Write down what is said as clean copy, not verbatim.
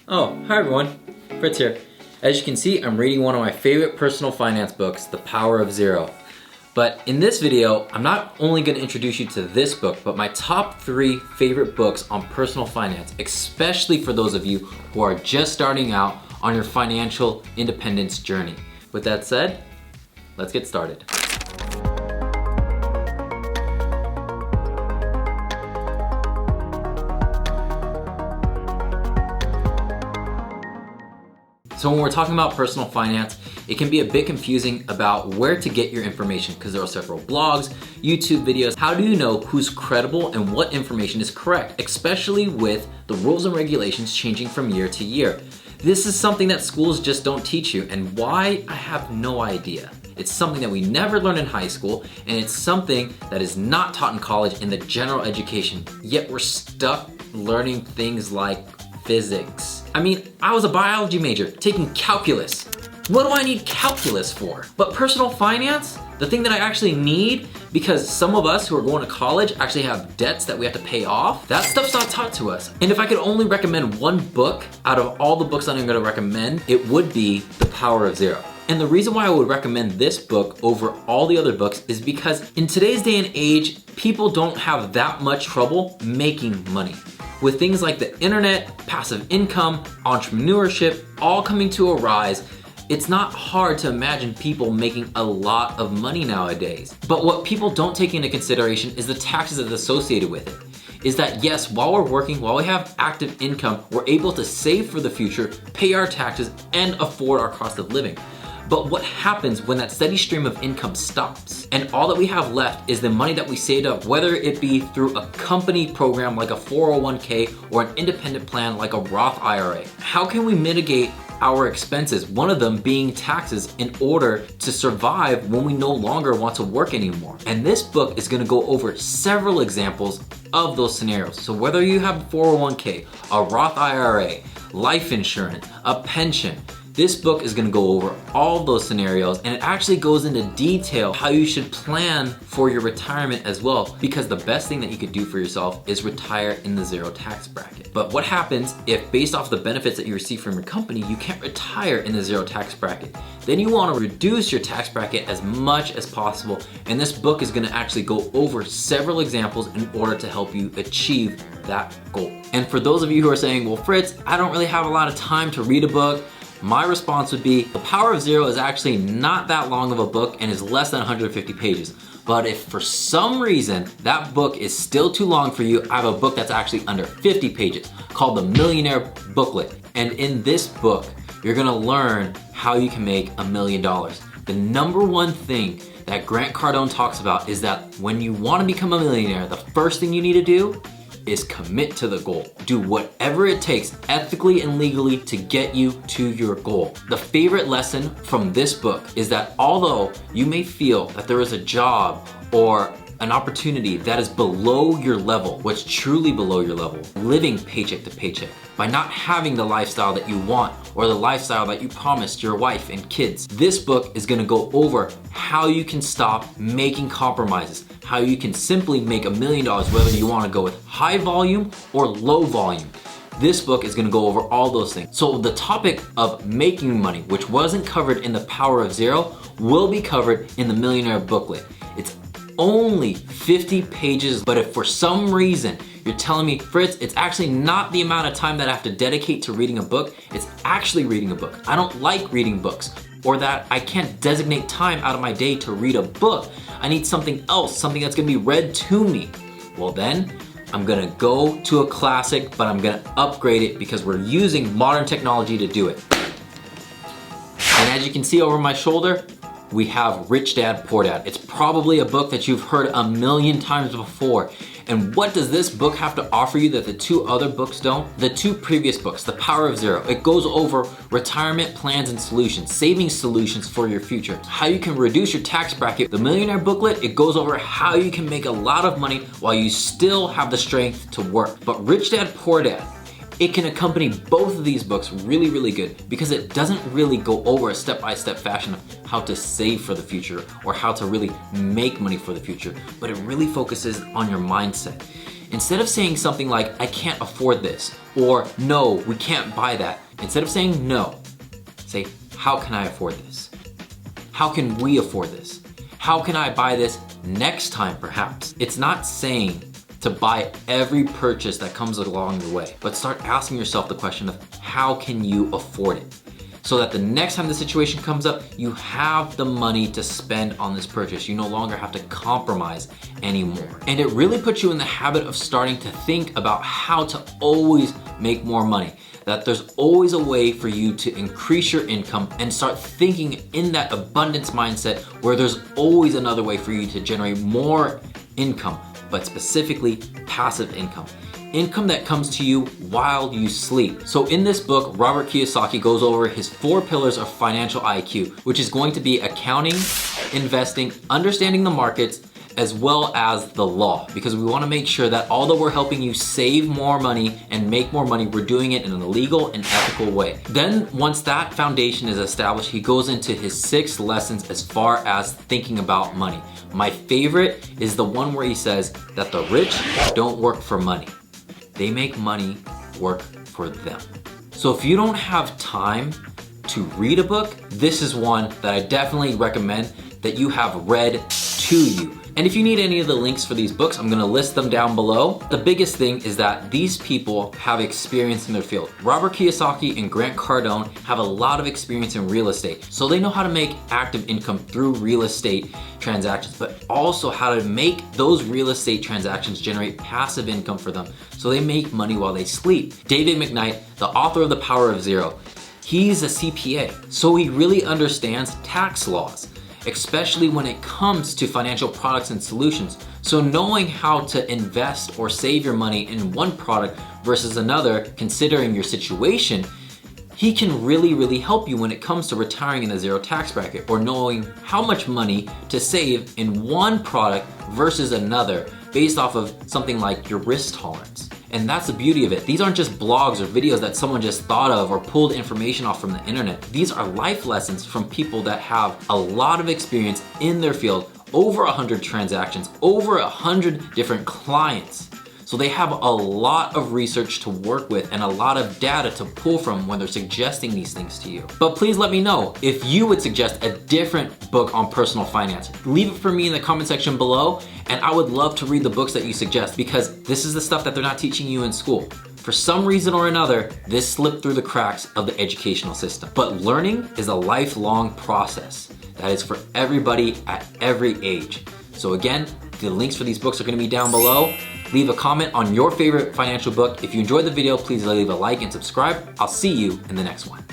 Oh, hi everyone, Fritz here. As you can see, I'm reading one of my favorite personal finance books, The Power of Zero. But in this video, I'm not only going to introduce you to this book, but my top 3 favorite books on personal finance, especially for those of you who are just starting out on your financial independence journey. With that said, let's get started. So when we're talking about personal finance, it can be a bit confusing about where to get your information because there are several blogs, YouTube videos. How do you know who's credible and what information is correct, especially with the rules and regulations changing from year to year? This is something that schools just don't teach you, and why, I have no idea. It's something that we never learn in high school, and it's something that is not taught in college in the general education, yet we're stuck learning things like physics. I mean, I was a biology major taking calculus. What do I need calculus for? But personal finance, the thing that I actually need, because some of us who are going to college actually have debts that we have to pay off, that stuff's not taught to us. And if I could only recommend one book out of all the books that I'm gonna recommend, it would be The Power of Zero. And the reason why I would recommend this book over all the other books is because in today's day and age, people don't have that much trouble making money. With things like the internet, passive income, entrepreneurship, all coming to a rise, it's not hard to imagine people making a lot of money nowadays. But what people don't take into consideration is the taxes that are associated with it. Is that yes, while we're working, while we have active income, we're able to save for the future, pay our taxes, and afford our cost of living. But what happens when that steady stream of income stops and all that we have left is the money that we saved up, whether it be through a company program like a 401k or an independent plan like a Roth IRA? How can we mitigate our expenses, one of them being taxes, in order to survive when we no longer want to work anymore? And this book is gonna go over several examples of those scenarios. So whether you have a 401k, a Roth IRA, life insurance, a pension, this book is gonna go over all those scenarios, and it actually goes into detail how you should plan for your retirement as well, because the best thing that you could do for yourself is retire in the zero tax bracket. But what happens if, based off the benefits that you receive from your company, you can't retire in the zero tax bracket? Then you wanna reduce your tax bracket as much as possible, and this book is gonna actually go over several examples in order to help you achieve that goal. And for those of you who are saying, well, Fritz, I don't really have a lot of time to read a book, my response would be, The Power of Zero is actually not that long of a book and is less than 150 pages. But if for some reason that book is still too long for you, I have a book that's actually under 50 pages called the Millionaire Booklet. And in this book, you're gonna learn how you can make $1 million. The number one thing that Grant Cardone talks about is that when you wanna become a millionaire, the first thing you need to do is commit to the goal. Do whatever it takes ethically and legally to get you to your goal. The favorite lesson from this book is that although you may feel that there is a job or an opportunity that is below your level, what's truly below your level, living paycheck to paycheck, by not having the lifestyle that you want or the lifestyle that you promised your wife and kids, this book is gonna go over how you can stop making compromises, how you can simply make $1 million, whether you wanna go with high volume or low volume. This book is gonna go over all those things. So the topic of making money, which wasn't covered in The Power of Zero, will be covered in the Millionaire Booklet. It's only 50 pages, but if for some reason you're telling me, Fritz, it's actually not the amount of time that I have to dedicate to reading a book, it's actually reading a book. I don't like reading books, or that I can't designate time out of my day to read a book. I need something else, something that's gonna be read to me. Well then, I'm gonna go to a classic, but I'm gonna upgrade it because we're using modern technology to do it. And as you can see over my shoulder, we have Rich Dad, Poor Dad. It's probably a book that you've heard a million times before. And what does this book have to offer you that the 2 other books don't? The 2 previous books, The Power of Zero, it goes over retirement plans and solutions, saving solutions for your future, how you can reduce your tax bracket. The Millionaire Booklet, it goes over how you can make a lot of money while you still have the strength to work. But Rich Dad, Poor Dad, it can accompany both of these books really, really good because it doesn't really go over a step-by-step fashion of how to save for the future or how to really make money for the future, but it really focuses on your mindset. instead of saying something like, I can't afford this, or no, we can't buy that, instead of saying no, say, how can I afford this? How can we afford this? How can I buy this next time perhaps? It's not saying to buy every purchase that comes along your way, but start asking yourself the question of how can you afford it? So that the next time the situation comes up, you have the money to spend on this purchase. You no longer have to compromise anymore. And it really puts you in the habit of starting to think about how to always make more money. That there's always a way for you to increase your income and start thinking in that abundance mindset where there's always another way for you to generate more income, but specifically passive income. Income that comes to you while you sleep. So in this book, Robert Kiyosaki goes over his 4 pillars of financial IQ, which is going to be accounting, investing, understanding the markets, as well as the law, because we want to make sure that although we're helping you save more money and make more money, we're doing it in a legal and ethical way. Then once that foundation is established, he goes into his 6 lessons as far as thinking about money. My favorite is the one where he says that the rich don't work for money. They make money work for them. So if you don't have time to read a book, this is one that I definitely recommend that you have read to you. And if you need any of the links for these books, I'm gonna list them down below. The biggest thing is that these people have experience in their field. Robert Kiyosaki and Grant Cardone have a lot of experience in real estate. So they know how to make active income through real estate transactions, but also how to make those real estate transactions generate passive income for them. So they make money while they sleep. David McKnight, the author of The Power of Zero, he's a CPA. So he really understands tax laws, especially when it comes to financial products and solutions. So knowing how to invest or save your money in one product versus another, considering your situation, he can really help you when it comes to retiring in a zero tax bracket, or knowing how much money to save in one product versus another based off of something like your risk tolerance. And that's the beauty of it. These aren't just blogs or videos that someone just thought of or pulled information off from the internet. These are life lessons from people that have a lot of experience in their field, over 100 transactions, over 100 different clients. So they have a lot of research to work with and a lot of data to pull from when they're suggesting these things to you. But please let me know if you would suggest a different book on personal finance. Leave it for me in the comment section below, and I would love to read the books that you suggest, because this is the stuff that they're not teaching you in school. For some reason or another, this slipped through the cracks of the educational system. But learning is a lifelong process that is for everybody at every age. So again, the links for these books are gonna be down below. Leave a comment on your favorite financial book. If you enjoyed the video, please leave a like and subscribe. I'll see you in the next one.